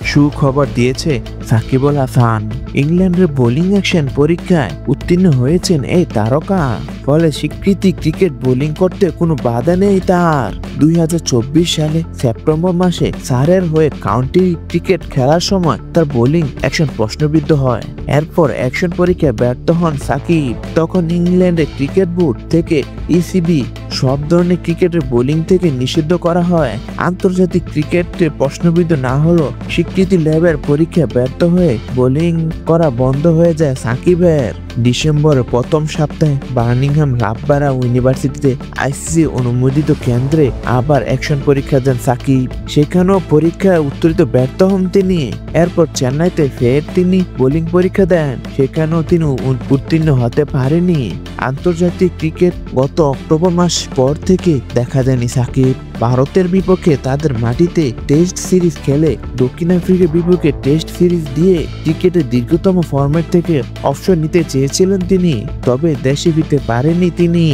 সুখবর দিয়েছে সাকিব আল হাসান। ইংল্যান্ডের বোলিং অ্যাকশন পরীক্ষায় উত্তীর্ণ হয়েছেন এই তারকা। ফলে স্বীকৃতি ক্রিকেট বোলিং করতে কোনো বাধা নেই তার। 2024 সালে সেপ্টেম্বর মাসে সারের হয়ে কাউন্টি ক্রিকেট খেলার সময় তার বোলিং অ্যাকশন প্রশ্নবিদ্ধ হয়। এরপর অ্যাকশন পরীক্ষায় ব্যর্থ হন সাকিব। তখন ইংল্যান্ডের ক্রিকেট বোর্ড থেকে ইসিবি সব ধরনের ক্রিকেটের বোলিং থেকে নিষিদ্ধ করা হয়। আন্তর্জাতিক ক্রিকেটে প্রশ্নবিদ্ধ না হলেও স্বীকৃতি ল্যাবের পরীক্ষায় ব্যর্থ হয়ে বোলিং করা বন্ধ হয়ে যায় সাকিবের। ডিসেম্বরের প্রথম সপ্তাহে বার্মিংহাম লাভবারা ইউনিভার্সিটিতে আইসিসি অনুমোদিত কেন্দ্রে আবার অ্যাকশন পরীক্ষা দেন সাকিব। সেখানেও পরীক্ষায় উত্তরিত ব্যর্থ হন তিনি। এরপর চেন্নাইতে ফের তিনি বোলিং পরীক্ষা দেন, সেখানেও তিনি উত্তীর্ণ হতে পারেনি। আন্তর্জাতিক ক্রিকেট গত অক্টোবর মাস পর থেকে দেখা যায়নি সাকিব। ভারতের বিপক্ষে তাদের মাটিতে টেস্ট সিরিজ খেলে দক্ষিণ আফ্রিকার বিপক্ষে টেস্ট সিরিজ দিয়ে ক্রিকেটের দীর্ঘতম ফরম্যাট থেকে অবসর নিতে চেয়েছিলেন তিনি, তবে দেশে ফিরতে পারেননি তিনি।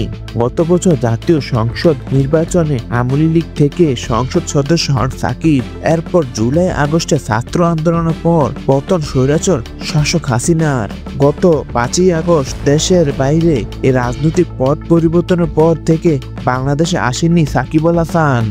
গত বছর জাতীয় সংসদ নির্বাচনে আওয়ামী লীগ থেকে সংসদ সদস্য হন সাকিব। এরপর জুলাই আগস্টে ছাত্র আন্দোলনের পর পতন স্বৈরাচার শাসক হাসিনার। গত 5ই আগস্ট দেশের বাইরে এই রাজনৈতিক পট পরিবর্তনের পর থেকে বাংলাদেশে আসেননি সাকিব আল হাসান।